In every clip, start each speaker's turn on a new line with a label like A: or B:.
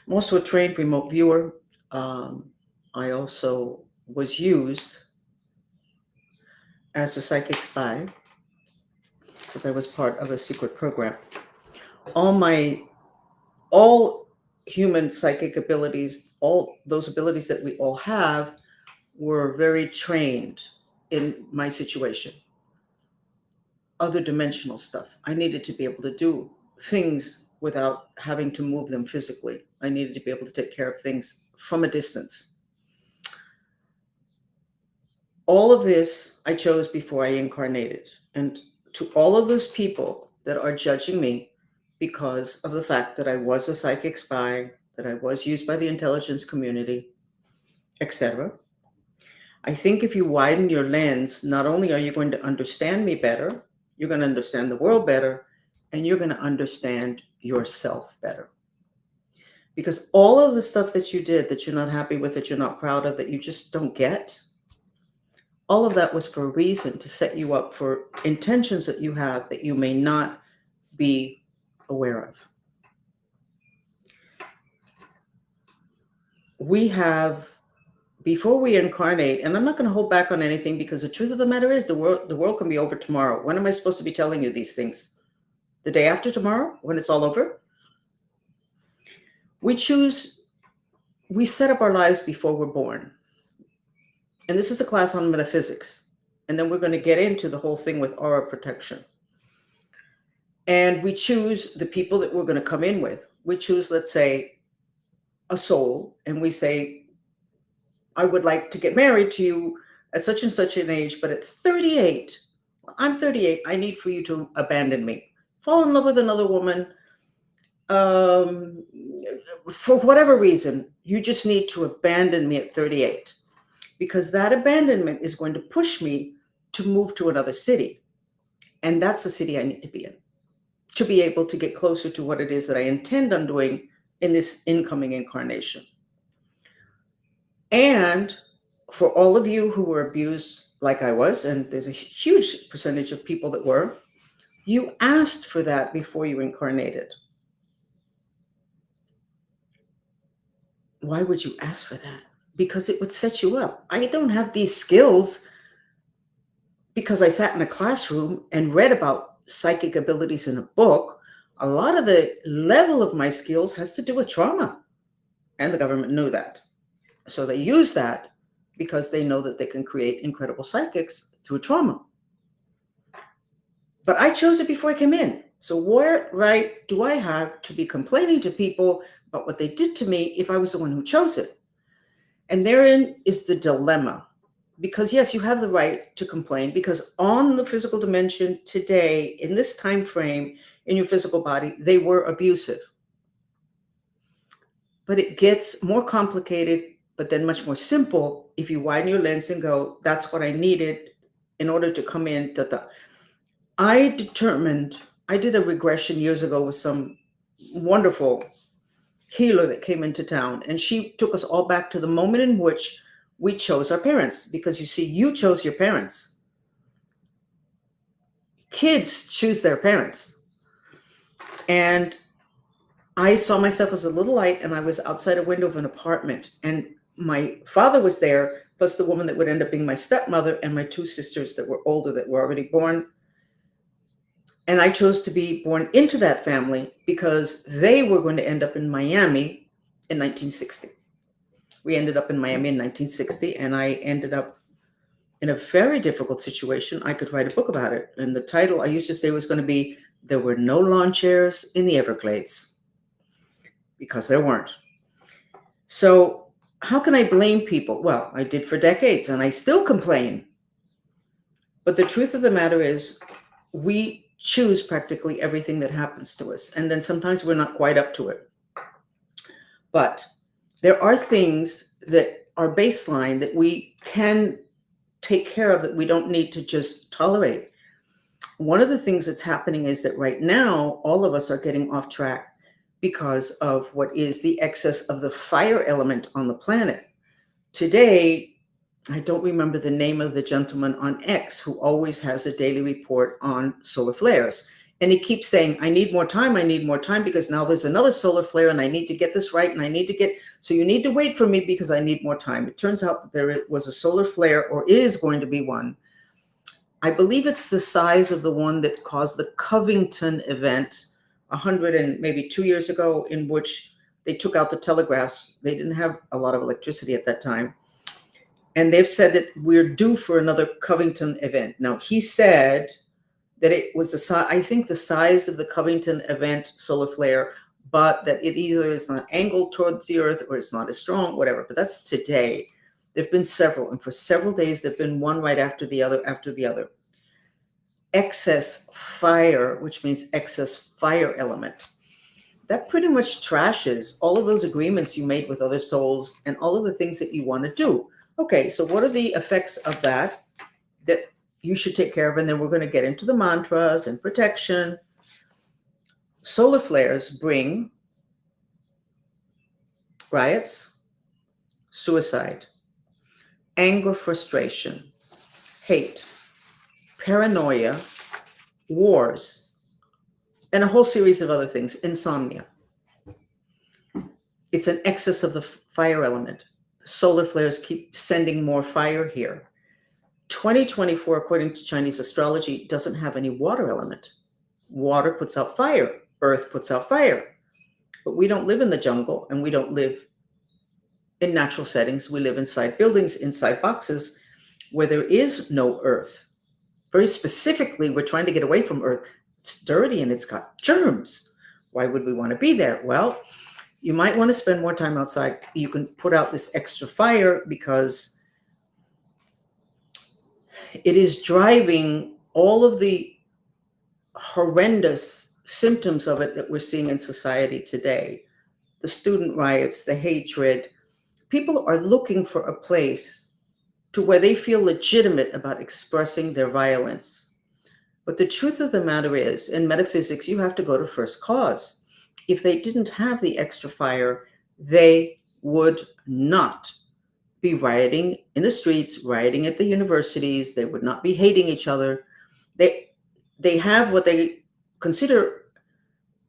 A: I'm also a trained remote viewer. Um, I also was used as a psychic spy because I was part of a secret program. All my all human psychic abilities, all those abilities that we all have, were very trained in my situation. Other dimensional stuff. I needed to be able to do things without having to move them physically. I needed to be able to take care of things from a distance. All of this I chose before I incarnated. And to all of those people that are judging me because of the fact that I was a psychic spy, that I was used by the intelligence community, etc. I think if you widen your lens, not only are you going to understand me better, you're going to understand the world better, and you're going to understand yourself better. Because all of the stuff that you did that you're not happy with, that you're not proud of, that you just don't get, all of that was for a reason, to set you up for intentions that you have that you may not be aware of. We have, before we incarnate, and I'm not going to hold back on anything, because the truth of the matter is the world can be over tomorrow. When am I supposed to be telling you these things? The day after tomorrow, when it's all over? We set up our lives before we're born. And this is a class on metaphysics. And then we're going to get into the whole thing with aura protection. And we choose the people that we're going to come in with. We choose, let's say, a soul, and we say, I would like to get married to you at such and such an age, but at 38, I'm 38, I need for you to abandon me. Fall in love with another woman. For whatever reason, you just need to abandon me at 38, because that abandonment is going to push me to move to another city. And that's the city I need to be in, to be able to get closer to what it is that I intend on doing in this incoming incarnation. And for all of you who were abused like I was, and there's a huge percentage of people that were, you asked for that before you incarnated. Why would you ask for that? Because it would set you up. I don't have these skills because I sat in a classroom and read about psychic abilities in a book. A lot of the level of my skills has to do with trauma. And the government knew that. So they use that because they know that they can create incredible psychics through trauma. But I chose it before I came in. So what right do I have to be complaining to people about what they did to me if I was the one who chose it? And therein is the dilemma. Because yes, you have the right to complain, because on the physical dimension today, in this time frame, in your physical body, they were abusive. But it gets more complicated, but then much more simple if you widen your lens and go, that's what I needed in order to come in. I did a regression years ago with some wonderful healer that came into town, and she took us all back to the moment in which we chose our parents. Because you see, you chose your parents. Kids choose their parents. And I saw myself as a little light, and I was outside a window of an apartment, and my father was there, plus the woman that would end up being my stepmother, and my two sisters that were older, that were already born. And I chose to be born into that family because they were going to end up in Miami in 1960. We ended up in Miami in 1960, and I ended up in a very difficult situation. I could write a book about it. And the title I used to say was going to be, There Were No Lawn Chairs in the Everglades, because there weren't. So how can I blame people? Well, I did for decades, and I still complain. But the truth of the matter is, we choose practically everything that happens to us. And then sometimes we're not quite up to it. But there are things that are baseline that we can take care of, that we don't need to just tolerate. One of the things that's happening is that right now, all of us are getting off track because of what is the excess of the fire element on the planet. Today, I don't remember the name of the gentleman on X who always has a daily report on solar flares. And he keeps saying, I need more time. I need more time because now there's another solar flare and I need to get this right. And I need to get, so you need to wait for me because I need more time. It turns out that there was a solar flare, or is going to be one. I believe it's the size of the one that caused the Covington event 100 and maybe 2 years ago, in which they took out the telegraphs. They didn't have a lot of electricity at that time. And they've said that we're due for another Covington event. Now, he said that it was I think the size of the Covington event solar flare, but that it either is not angled towards the Earth or it's not as strong, whatever. But that's today. There've been several, and for several days there've been one right after the other after the other. Excess fire, which means excess fire element. That pretty much trashes all of those agreements you made with other souls and all of the things that you want to do. Okay, so what are the effects of that you should take care of? And then we're going to get into the mantras and protection. Solar flares bring riots, suicide, anger, frustration, hate, paranoia, wars, and a whole series of other things, insomnia. It's an excess of the fire element. Solar flares keep sending more fire here. 2024, according to Chinese astrology, doesn't have any water element. Water puts out fire. Earth puts out fire. But we don't live in the jungle, and we don't live in natural settings. We live inside buildings, inside boxes, where there is no earth. Very specifically, we're trying to get away from Earth. It's dirty and it's got germs. Why would we want to be there? Well, you might want to spend more time outside. You can put out this extra fire because it is driving all of the horrendous symptoms of it that we're seeing in society today. The student riots, the hatred. People are looking for a place to where they feel legitimate about expressing their violence. But the truth of the matter is, in metaphysics, you have to go to first cause. If they didn't have the extra fire, they would not be rioting in the streets, rioting at the universities. They would not be hating each other. They have what they consider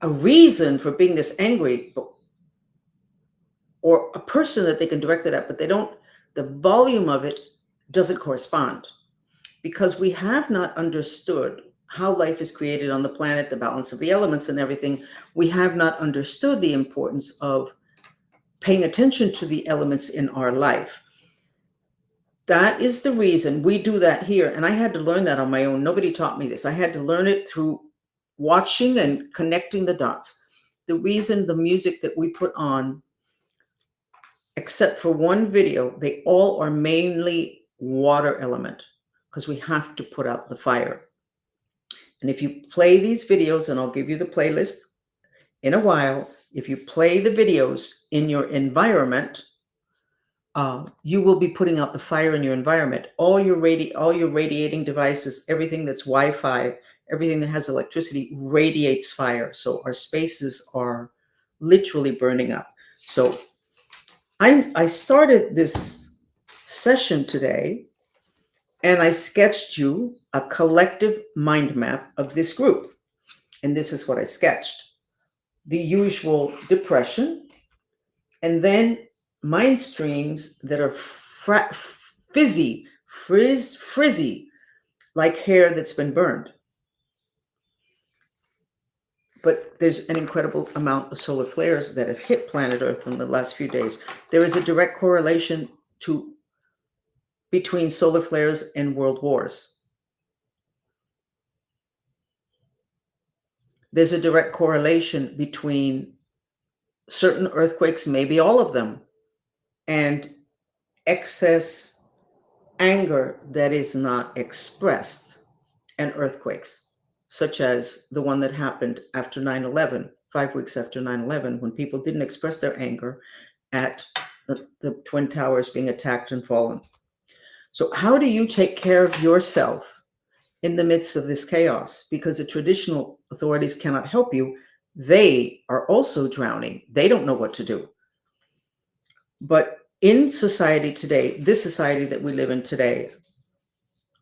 A: a reason for being this angry, or a person that they can direct it at, but the volume of it doesn't correspond, because we have not understood how life is created on the planet, the balance of the elements and everything. We have not understood the importance of paying attention to the elements in our life. That is the reason we do that here. And I had to learn that on my own. Nobody taught me this. I had to learn it through watching and connecting the dots. The reason the music that we put on, except for one video, they all are mainly water element, because we have to put out the fire. And if you play these videos, and I'll give you the playlist in a while, if you play the videos in your environment, you will be putting out the fire in your environment. All your radiating devices, everything that's Wi-Fi, everything that has electricity radiates fire. So our spaces are literally burning up. So I started this session today, and I sketched you a collective mind map of this group. And this is what I sketched. The usual depression, and then mind streams that are frizzy, like hair that's been burned. But there's an incredible amount of solar flares that have hit planet Earth in the last few days. There is a direct correlation between solar flares and world wars. There's a direct correlation between certain earthquakes, maybe all of them, and excess anger that is not expressed, and earthquakes, such as the one that happened after 9/11, 5 weeks after 9/11, when people didn't express their anger at the Twin Towers being attacked and fallen. So how do you take care of yourself in the midst of this chaos? Because the traditional authorities cannot help you. They are also drowning. They don't know what to do. But in society today, this society that we live in today,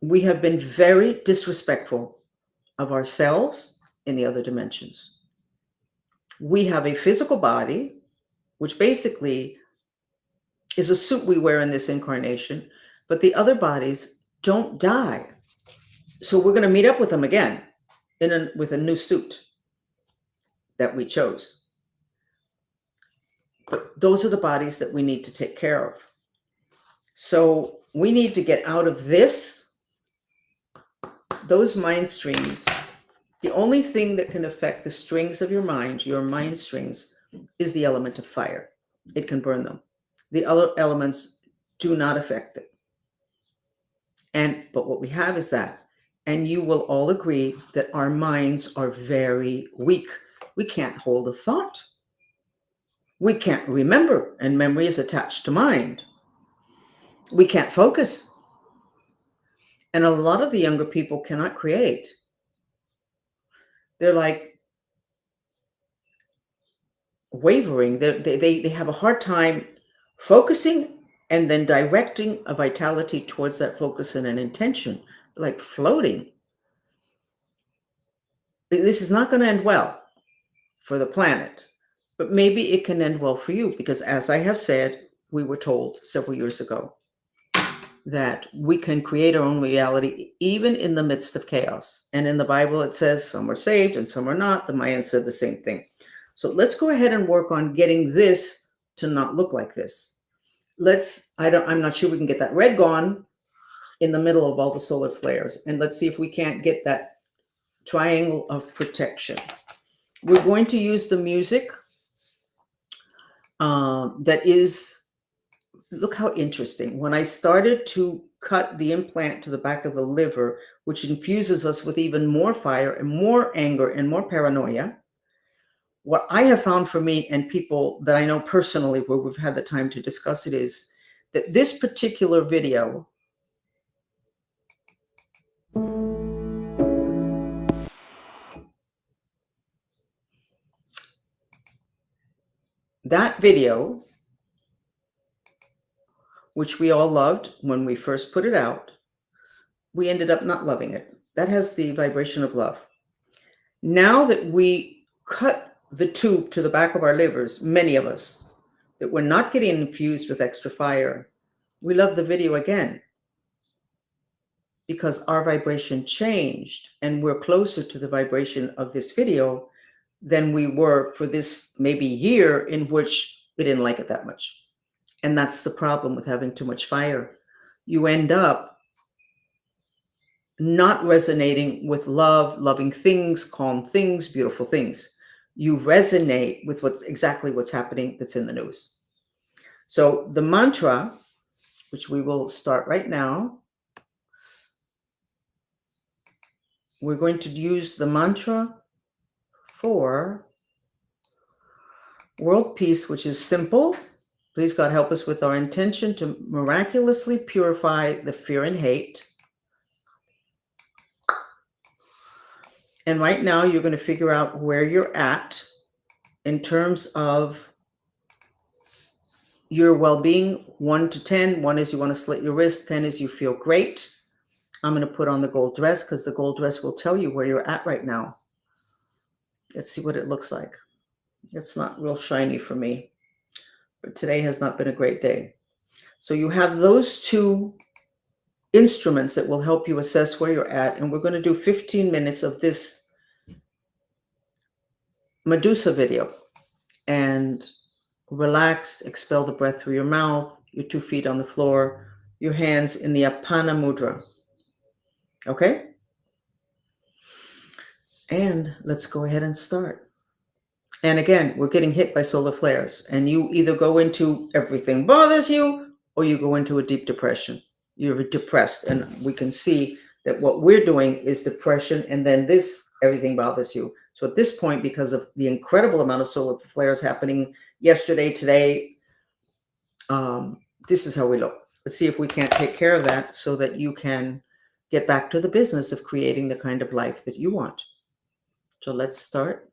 A: we have been very disrespectful of ourselves in the other dimensions. We have a physical body, which basically is a suit we wear in this incarnation, but the other bodies don't die. So we're going to meet up with them again with a new suit that we chose. But those are the bodies that we need to take care of. So we need to get out of those mind streams. The only thing that can affect the strings of your mind strings, is the element of fire. It can burn them. The other elements do not affect it. But what we have is that, and you will all agree that our minds are very weak. We can't hold a thought. We can't remember, and memory is attached to mind. We can't focus. And a lot of the younger people cannot create. They're like wavering. They have a hard time focusing and then directing a vitality towards that focus and an intention, like floating. This is not going to end well for the planet, but maybe it can end well for you, because as I have said, we were told several years ago that we can create our own reality even in the midst of chaos. And in the Bible, it says some are saved and some are not. The Mayans said the same thing. So let's go ahead and work on getting this to not look like this. I'm not sure we can get that red gone in the middle of all the solar flares. And let's see if we can't get that triangle of protection. We're going to use the music that is, look how interesting. When I started to cut the implant to the back of the liver, which infuses us with even more fire and more anger and more paranoia, what I have found for me and people that I know personally where we've had the time to discuss it is that this particular video which we all loved when we first put it out, we ended up not loving it. That has the vibration of love. Now that we cut the tube to the back of our livers, many of us, that we're not getting infused with extra fire, we love the video again, because our vibration changed and we're closer to the vibration of this video than we were for this maybe year in which we didn't like it that much. And that's the problem with having too much fire. You end up not resonating with love, loving things, calm things, beautiful things. You resonate with exactly what's happening that's in the news. So the mantra, which we will start right now, we're going to use the mantra for world peace, which is simple. Please, God, help us with our intention to miraculously purify the fear and hate. And right now, you're going to figure out where you're at in terms of your well-being. 1 to 10. 1 is you want to slit your wrist. 10 is you feel great. I'm going to put on the gold dress because the gold dress will tell you where you're at right now. Let's see what it looks like. It's not real shiny for me, but today has not been a great day. So you have those two instruments that will help you assess where you're at. And we're going to do 15 minutes of this Medusa video. And relax, expel the breath through your mouth, your 2 feet on the floor, your hands in the Apana Mudra. Okay? And let's go ahead and start. And again, we're getting hit by solar flares. And you either go into everything bothers you, or you go into a deep depression. You're depressed. And we can see that what we're doing is depression. And then everything bothers you. So at this point, because of the incredible amount of solar flares happening yesterday, today, this is how we look. Let's see if we can't take care of that so that you can get back to the business of creating the kind of life that you want. So let's start.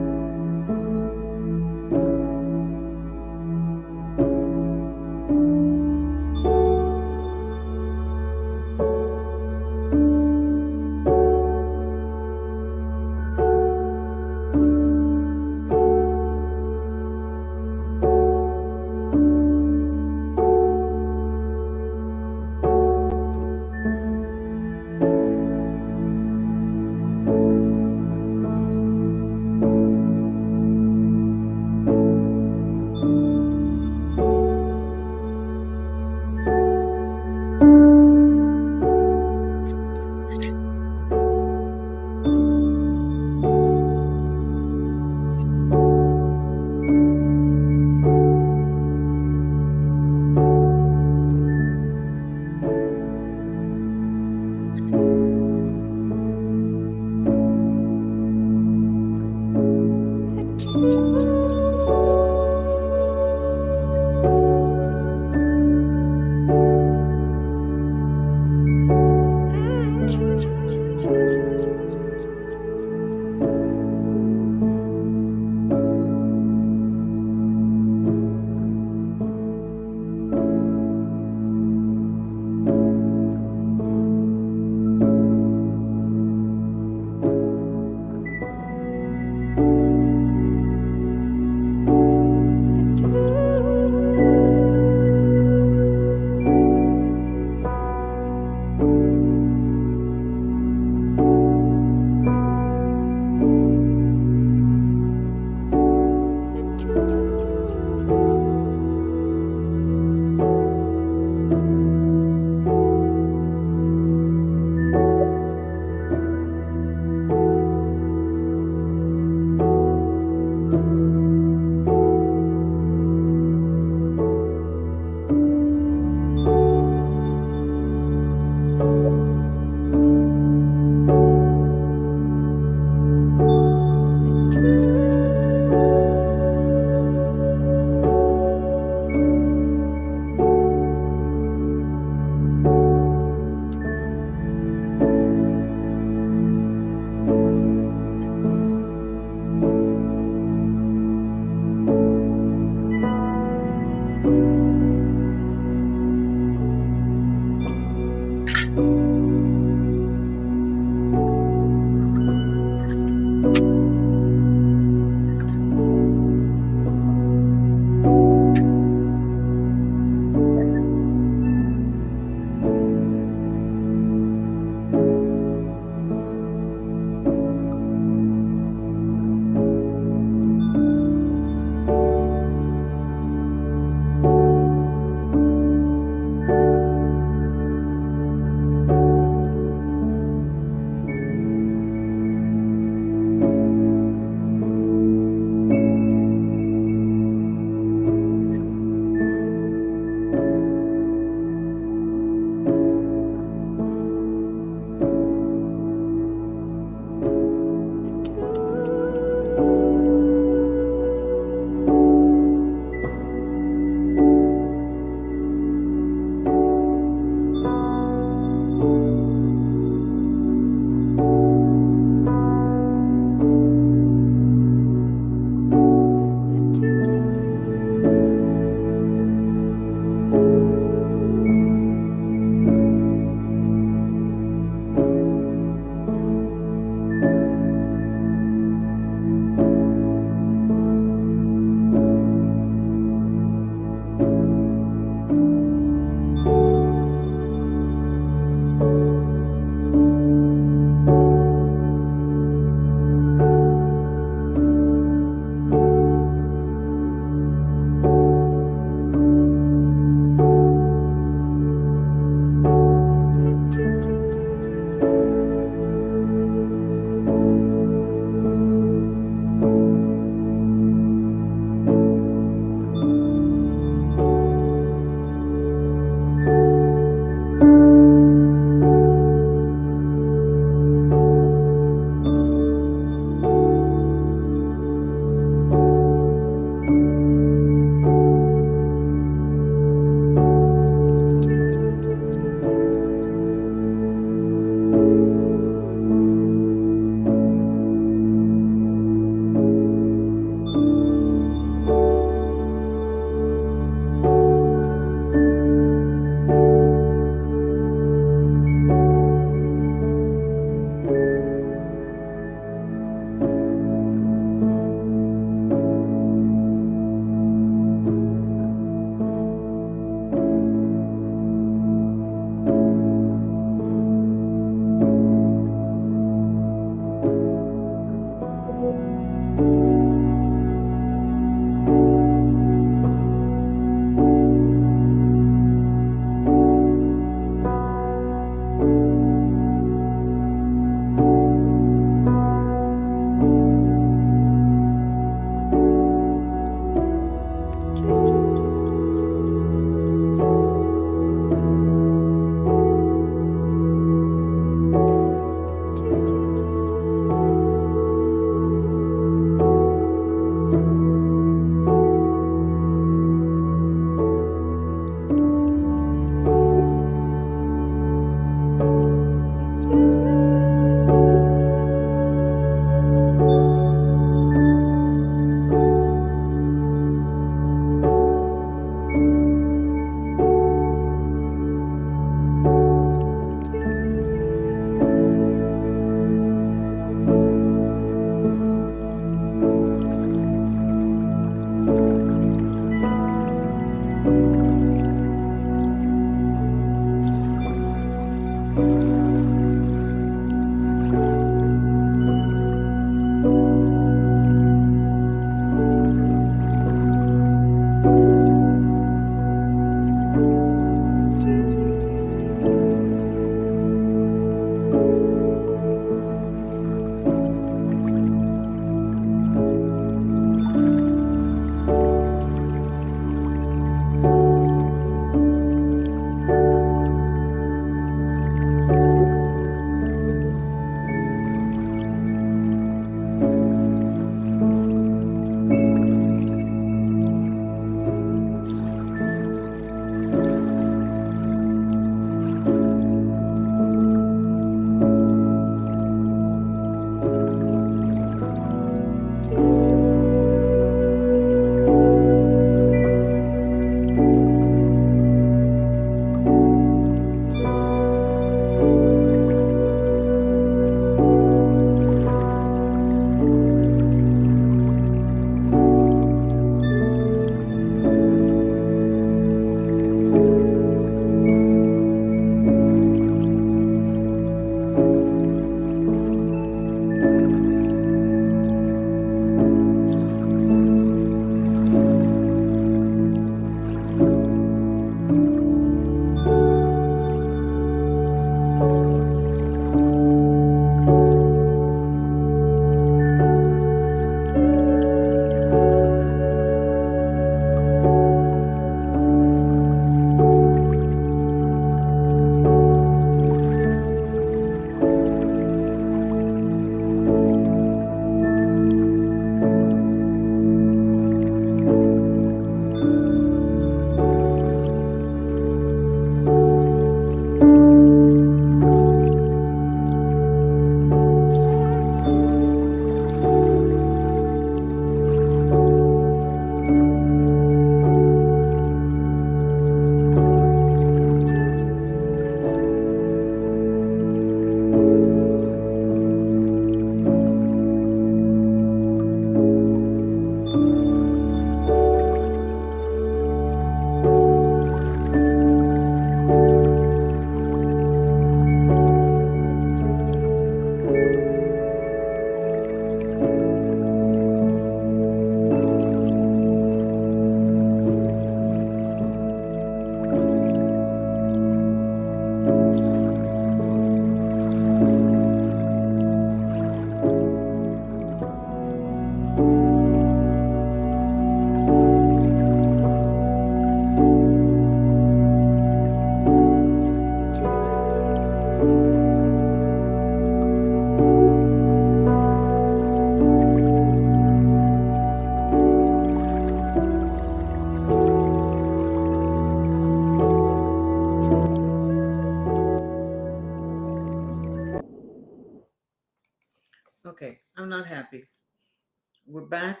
A: back.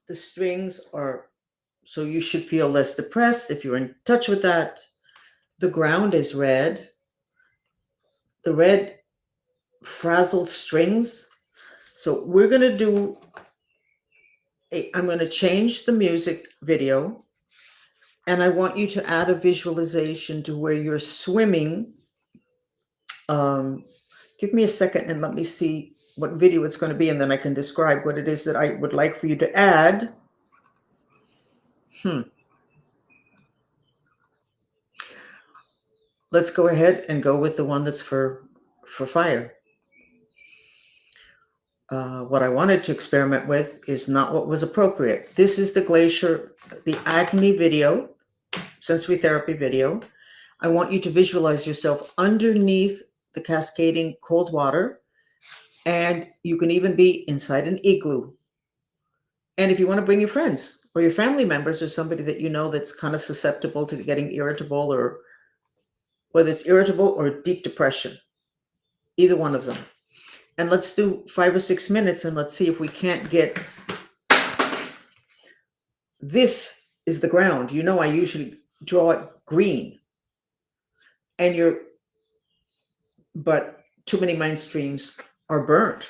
A: The strings are, so you should feel less depressed if you're in touch with that. The ground is red. The red frazzled strings. So we're going to do I'm going to change the music video, and I want you to add a visualization to where you're swimming. Give me a second and let me see what video it's going to be, and then I can describe what it is that I would like for you to add. Let's go ahead and go with the one that's for fire. What I wanted to experiment with is not what was appropriate. This is the Glacier, the Agni video, sensory therapy video. I want you to visualize yourself underneath the cascading cold water, and you can even be inside an igloo. And if you want to bring your friends or your family members or somebody that you know that's kind of susceptible to getting irritable, or whether it's irritable or deep depression, either one of them. And let's do 5 or 6 minutes, and let's see if we can't get, this is the ground. You know, I usually draw it green, and but too many mainstreams are burnt,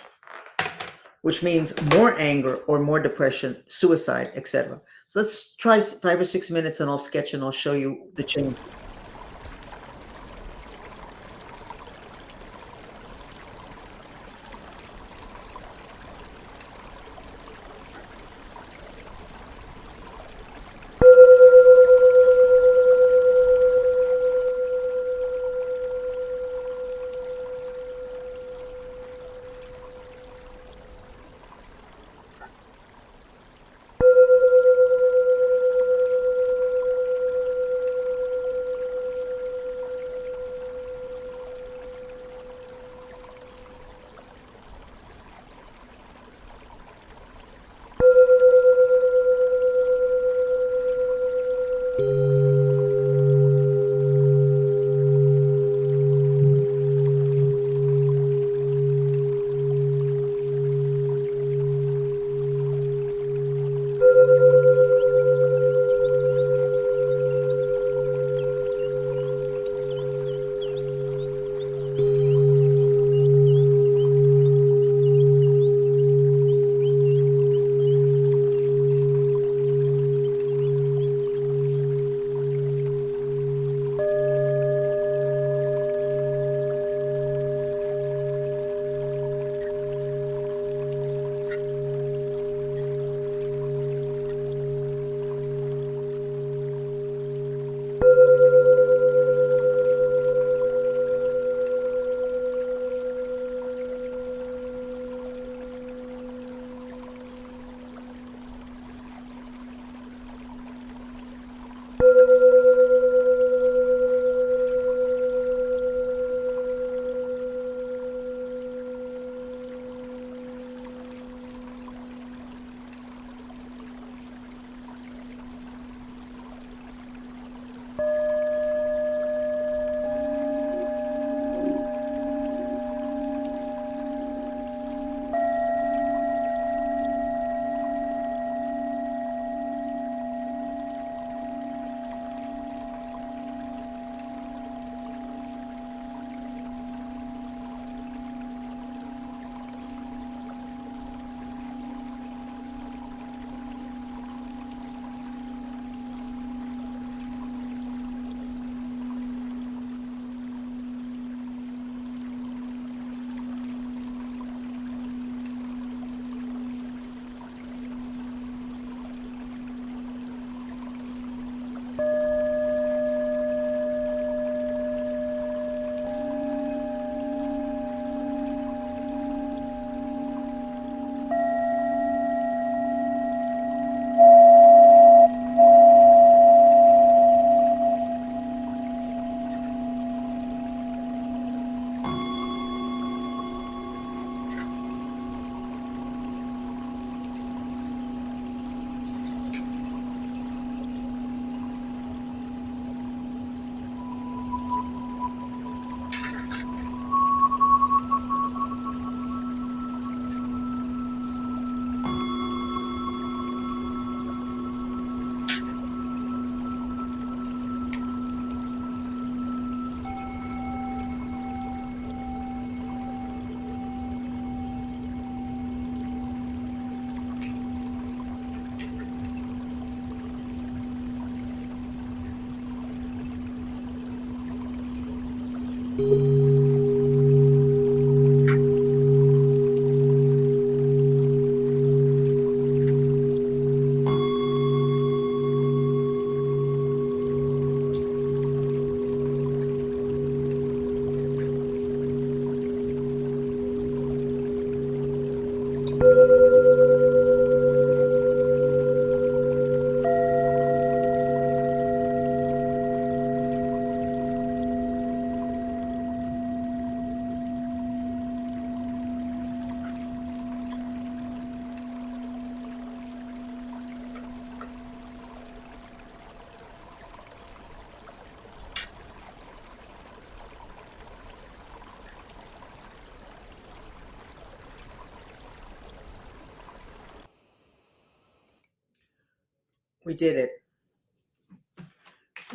A: which means more anger or more depression, suicide, etc. So let's try 5 or 6 minutes, and I'll sketch and I'll show you the change. We did it.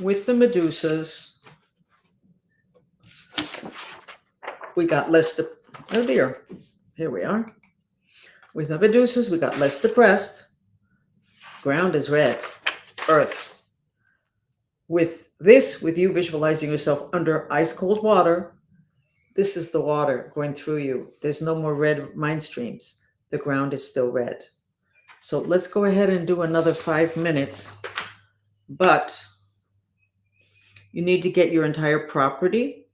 A: With the Medusas, we got less, oh dear, here we are. With the Medusas, we got less depressed. Ground is red, earth. With this, with you visualizing yourself under ice cold water, this is the water going through you. There's no more red mind streams. The ground is still red. So let's go ahead and do another 5 minutes, but you need to get your entire property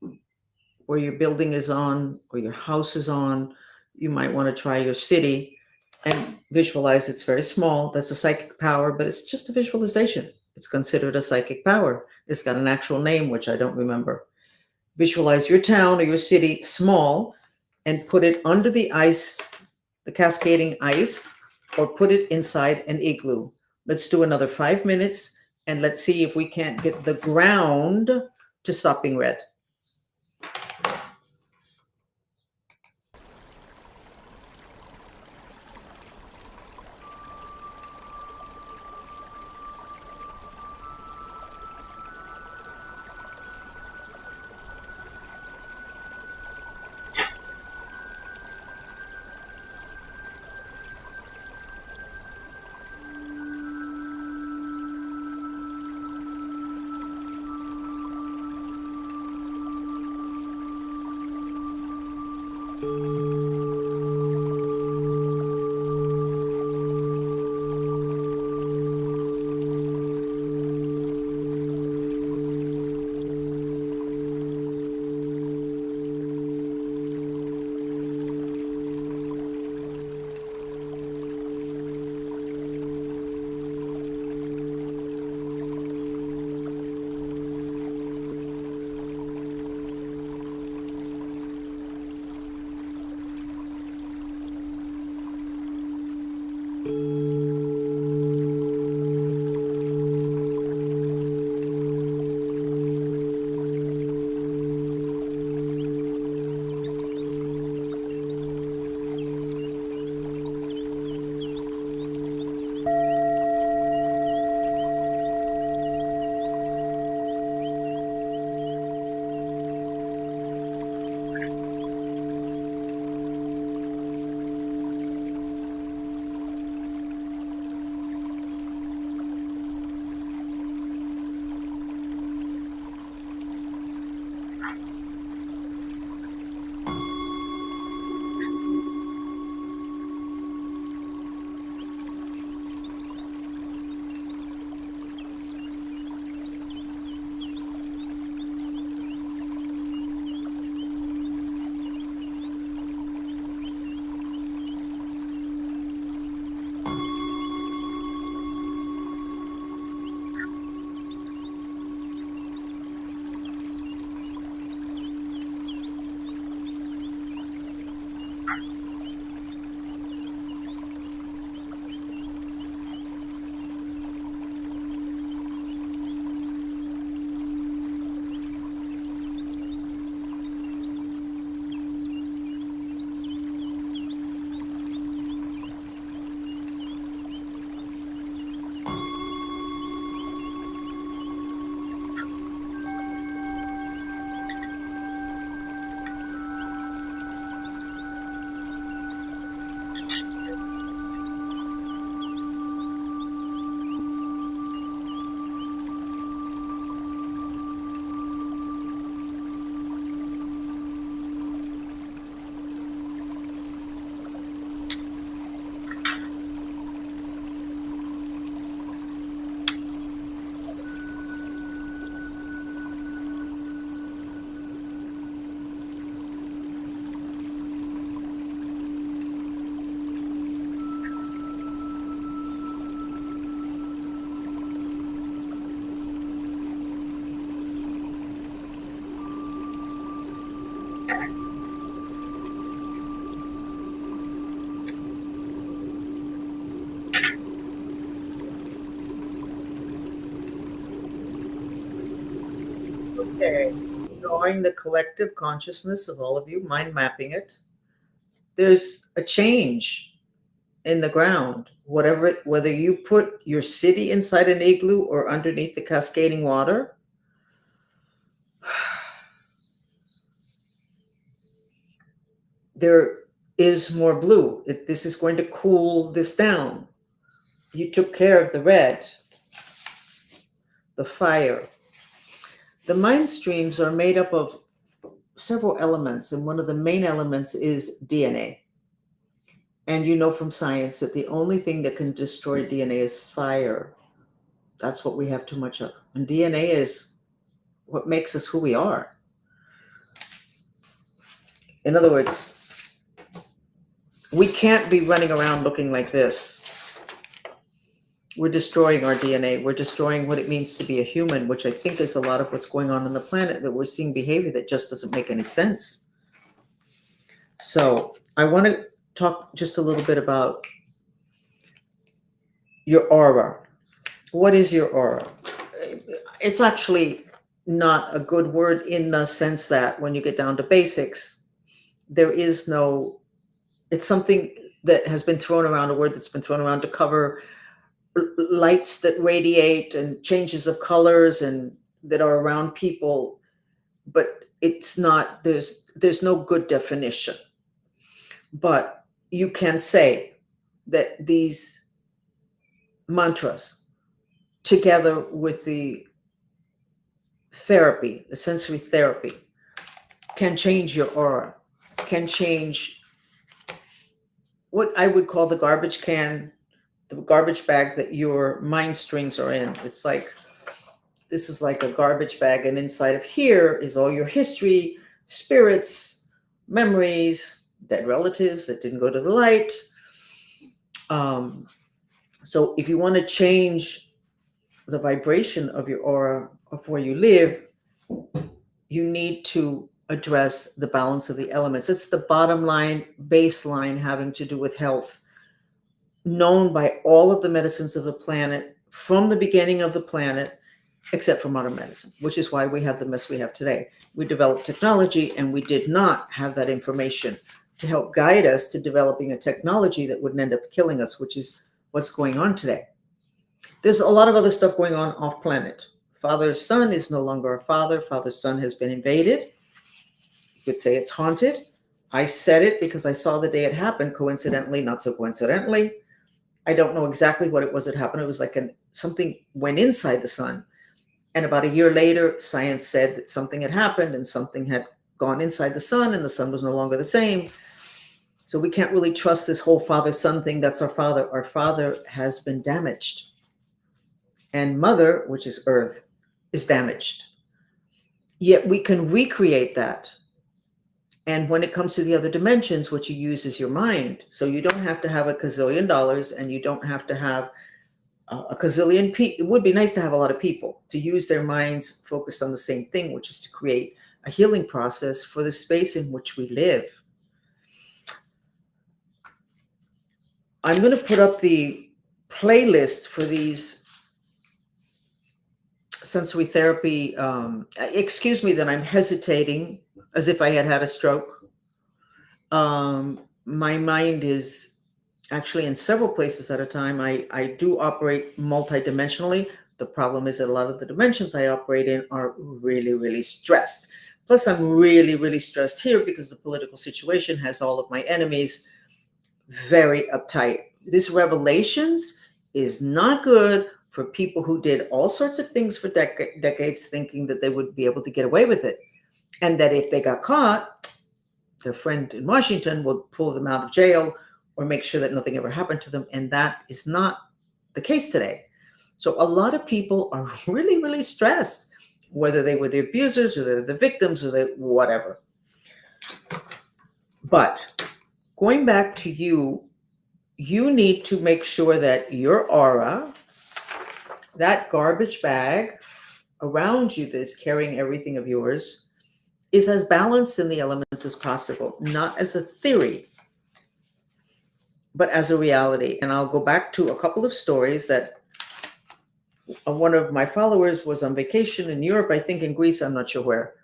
A: where your building is on or your house is on. You might want to try your city and visualize it's very small. That's a psychic power, but it's just a visualization. It's considered a psychic power. It's got an actual name, which I don't remember. Visualize your town or your city small and put it under the ice, the cascading ice, or put it inside an igloo. Let's do another 5 minutes and let's see if we can't get the ground to stop being red. Okay, drawing the collective consciousness of all of you, mind mapping it. There's a change in the ground. whether you put your city inside an igloo or underneath the cascading water, there is more blue. This is going to cool this down. You took care of the red, the fire. The mind streams are made up of several elements, and one of the main elements is DNA. And you know from science that the only thing that can destroy DNA is fire. That's what we have too much of. And DNA is what makes us who we are. In other words, we can't be running around looking like this. We're destroying our DNA. We're destroying what it means to be a human, which I think is a lot of what's going on the planet, that we're seeing behavior that just doesn't make any sense. So I want to talk just a little bit about your aura. What is your aura? It's actually not a good word in the sense that when you get down to basics, there is no, it's something that has been thrown around, a word that's been thrown around to cover lights that radiate and changes of colors and that are around people, but it's not, there's no good definition. But you can say that these mantras, together with the therapy, the sensory therapy, can change your aura, can change what I would call the garbage can, the garbage bag that your mind strings are in. It's like, this is like a garbage bag, and inside of here is all your history, spirits, memories, dead relatives that didn't go to the light. So if you want to change the vibration of your aura of where you live, you need to address the balance of the elements. It's the bottom line, baseline, having to do with health, known by all of the medicines of the planet from the beginning of the planet, except for modern medicine, which is why we have the mess we have today. We developed technology, and we did not have that information to help guide us to developing a technology that wouldn't end up killing us, which is what's going on today. There's a lot of other stuff going on off planet. Father-son is no longer a father. Father-son has been invaded. You could say it's haunted. I said it because I saw the day it happened, coincidentally, not so coincidentally. I don't know exactly what it was that happened. It was like something went inside the sun. And about a year later, science said that something had happened and something had gone inside the sun, and the sun was no longer the same. So we can't really trust this whole father-son thing. That's our father. Our father has been damaged. And mother, which is earth, is damaged. Yet we can recreate that. And when it comes to the other dimensions, what you use is your mind. So you don't have to have a gazillion dollars, and you don't have to have a gazillion people. It would be nice to have a lot of people to use their minds focused on the same thing, which is to create a healing process for the space in which we live. I'm going to put up the playlist for these sensory therapy. Excuse me that I'm hesitating as if I had had a stroke. My mind is actually in several places at a time. I do operate multidimensionally. The problem is that a lot of the dimensions I operate in are really, really stressed. Plus, I'm really, really stressed here because the political situation has all of my enemies very uptight. This Revelations is not good for people who did all sorts of things for decades, thinking that they would be able to get away with it. And that if they got caught, their friend in Washington would pull them out of jail or make sure that nothing ever happened to them. And that is not the case today. So a lot of people are really, really stressed, whether they were the abusers or they're the victims or they whatever. But going back to you, you need to make sure that your aura, that garbage bag around you that's carrying everything of yours, is as balanced in the elements as possible, not as a theory, but as a reality. And I'll go back to a couple of stories that one of my followers was on vacation in Europe, I think in Greece, I'm not sure where.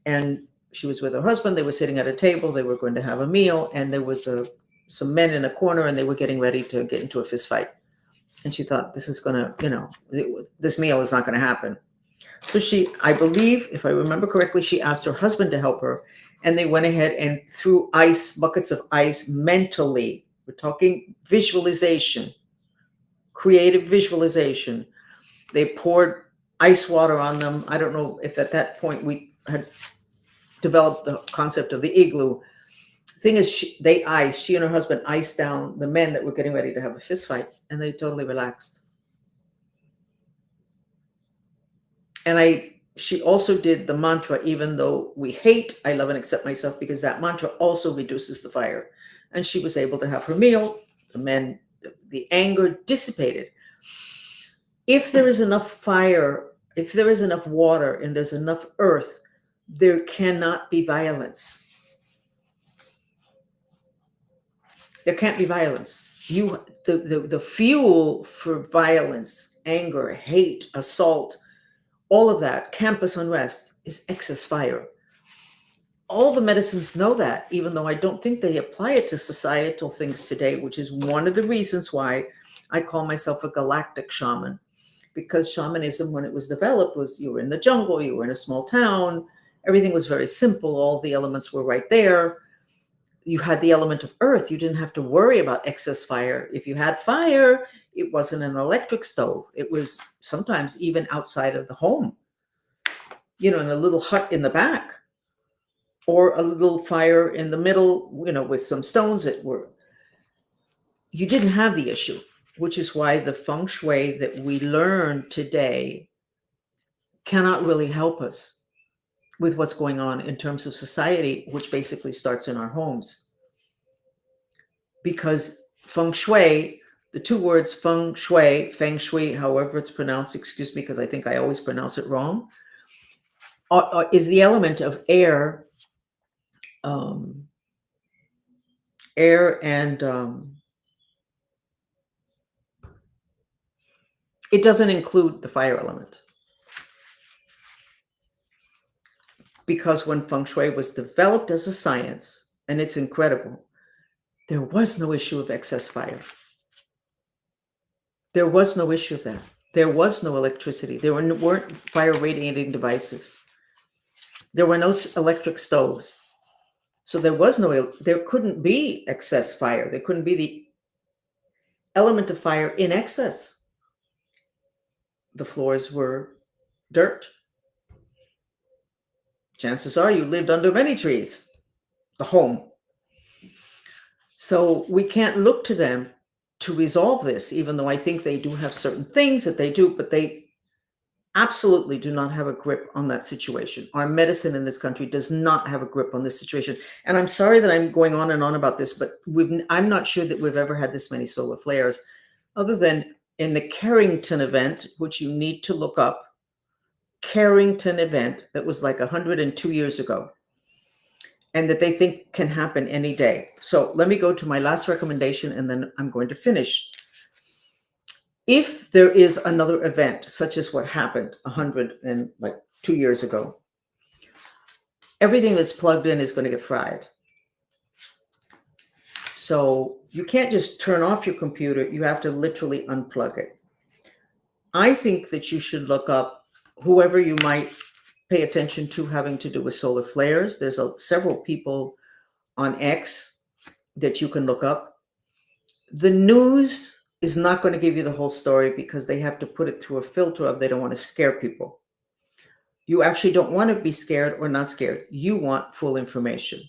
A: And she was with her husband. They were sitting at a table. They were going to have a meal. And there was a some men in a corner and they were getting ready to get into a fist fight. And she thought, this is going to, this meal is not going to happen. So I believe, if I remember correctly, she asked her husband to help her. And they went ahead and threw buckets of ice mentally. We're talking visualization, creative visualization. They poured ice water on them. I don't know if at that point we had developed the concept of the igloo. Thing is, she and her husband iced down the men that were getting ready to have a fist fight, and they totally relaxed. And she also did the mantra, even though we hate, I love and accept myself, because that mantra also reduces the fire. And she was able to have her meal. The men, the anger dissipated. If there is enough fire, if there is enough water, and there's enough earth, there cannot be violence. There can't be violence. The fuel for violence, anger, hate, assault, all of that, campus unrest, is excess fire. All the medicines know that, even though I don't think they apply it to societal things today, which is one of the reasons why I call myself a galactic shaman. Because shamanism, when it was developed, was you were in the jungle, you were in a small town, everything was very simple, all the elements were right there. You had the element of earth, you didn't have to worry about excess fire. If you had fire, it wasn't an electric stove. It was sometimes even outside of the home, in a little hut in the back, or a little fire in the middle, with some stones that were. You didn't have the issue, which is why the feng shui that we learn today cannot really help us with what's going on in terms of society, which basically starts in our homes. Because feng shui, the two words feng shui, however it's pronounced, excuse me, because I think I always pronounce it wrong, is the element of air, and it doesn't include the fire element. Because when feng shui was developed as a science, and it's incredible, there was no issue of excess fire. There was no issue of that. There was no electricity. There weren't fire radiating devices. There were no electric stoves. So there couldn't be excess fire. There couldn't be the element of fire in excess. The floors were dirt. Chances are you lived under many trees, the home. So we can't look to them to resolve this, even though I think they do have certain things that they do, but they absolutely do not have a grip on that situation. Our medicine in this country does not have a grip on this situation. And I'm sorry that I'm going on and on about this, but I'm not sure that we've ever had this many solar flares, other than in the Carrington event, which you need to look up. Carrington event that was like 102 years ago, and that they think can happen any day. So let me go to my last recommendation, and then I'm going to finish. If there is another event, such as what happened 102 years ago, everything that's plugged in is going to get fried. So you can't just turn off your computer. You have to literally unplug it. I think that you should look up whoever you might pay attention to having to do with solar flares. There's several people on X that you can look up. The news is not going to give you the whole story, because they have to put it through a filter of they don't want to scare people. You actually don't want to be scared or not scared. You want full information.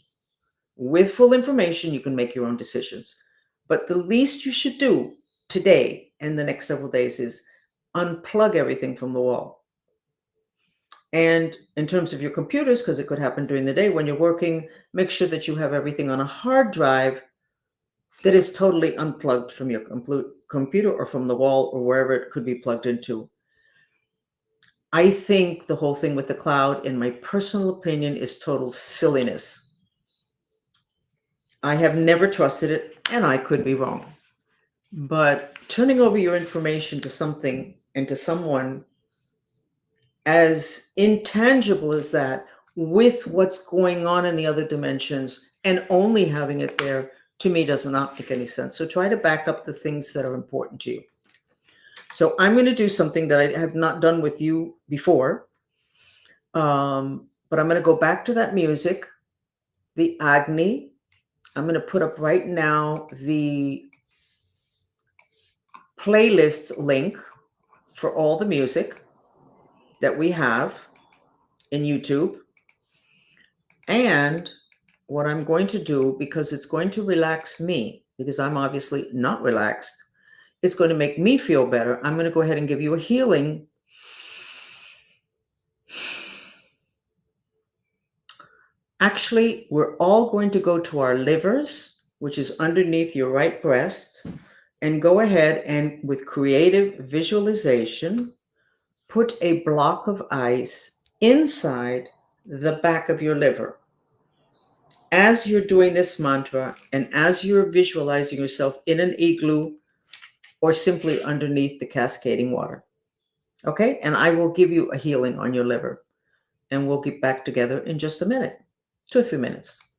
A: With full information, you can make your own decisions. But the least you should do today and the next several days is unplug everything from the wall. And in terms of your computers, because it could happen during the day when you're working, make sure that you have everything on a hard drive that is totally unplugged from your computer or from the wall or wherever it could be plugged into. I think the whole thing with the cloud, in my personal opinion, is total silliness. I have never trusted it, and I could be wrong. But turning over your information to something and to someone as intangible as that, with what's going on in the other dimensions, and only having it there to me does not make any sense. So try to back up the things that are important to you. So I'm going to do something that I have not done with you before. But I'm going to go back to that music, the Agni. I'm going to put up right now the playlist link for all the music that we have in YouTube. And what I'm going to do, because it's going to relax me, because I'm obviously not relaxed, it's going to make me feel better. I'm going to go ahead and give you a healing. Actually, we're all going to go to our livers, which is underneath your right breast, and go ahead and with creative visualization, put a block of ice inside the back of your liver. As you're doing this mantra and as you're visualizing yourself in an igloo or simply underneath the cascading water. Okay? And I will give you a healing on your liver. And we'll get back together in just a minute, 2 or 3 minutes.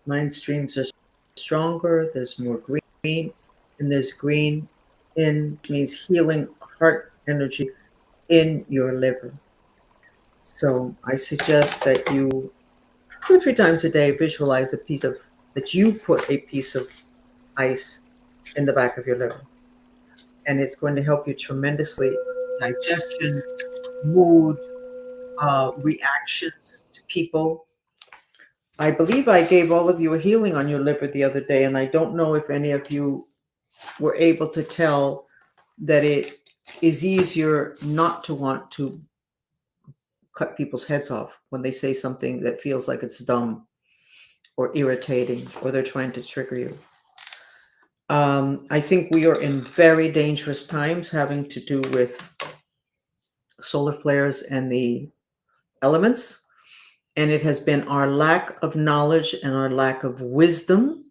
A: Mind streams are stronger, there's more green, and there's green in, which means healing heart energy in your liver. So I suggest that you 2 or 3 times a day visualize that you put a piece of ice in the back of your liver. And it's going to help you tremendously. Digestion, mood, reactions to people. I believe I gave all of you a healing on your liver the other day, and I don't know if any of you were able to tell that it is easier not to want to cut people's heads off when they say something that feels like it's dumb or irritating or they're trying to trigger you. I think we are in very dangerous times having to do with solar flares and the elements. And it has been our lack of knowledge and our lack of wisdom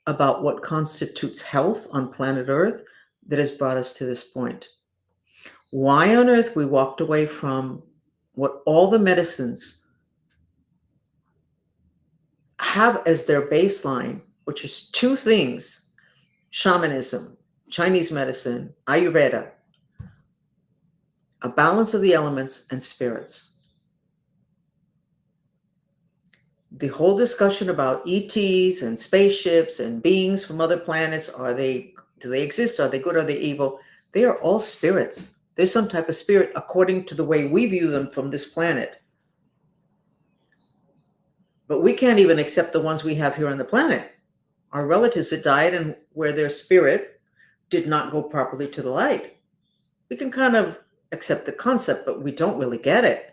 A: about what constitutes health on planet Earth that has brought us to this point. Why on earth we walked away from what all the medicines have as their baseline, which is 2 things: shamanism, Chinese medicine, Ayurveda, a balance of the elements and spirits. The whole discussion about ETs and spaceships and beings from other planets, do they exist? Are they good? Are they evil? They are all spirits. There's some type of spirit according to the way we view them from this planet. But we can't even accept the ones we have here on the planet. Our relatives that died and where their spirit did not go properly to the light. We can kind of accept the concept, but we don't really get it.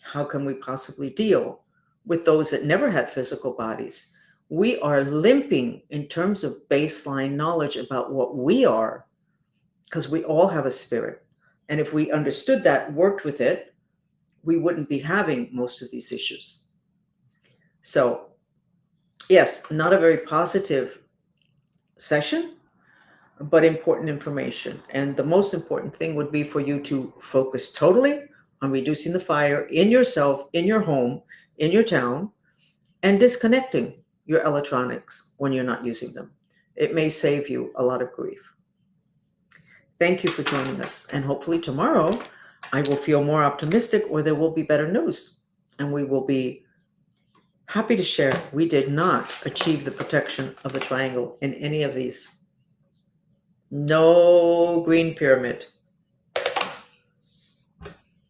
A: How can we possibly deal with those that never had physical bodies? We are limping in terms of baseline knowledge about what we are, because we all have a spirit. And if we understood that, worked with it, we wouldn't be having most of these issues. So, yes, not a very positive session, but important information. And the most important thing would be for you to focus totally on reducing the fire in yourself, in your home, in your town, and disconnecting your electronics when you're not using them. It may save you a lot of grief. Thank you for joining us. And hopefully tomorrow I will feel more optimistic, or there will be better news. And we will be happy to share we did not achieve the protection of the triangle in any of these. No green pyramid.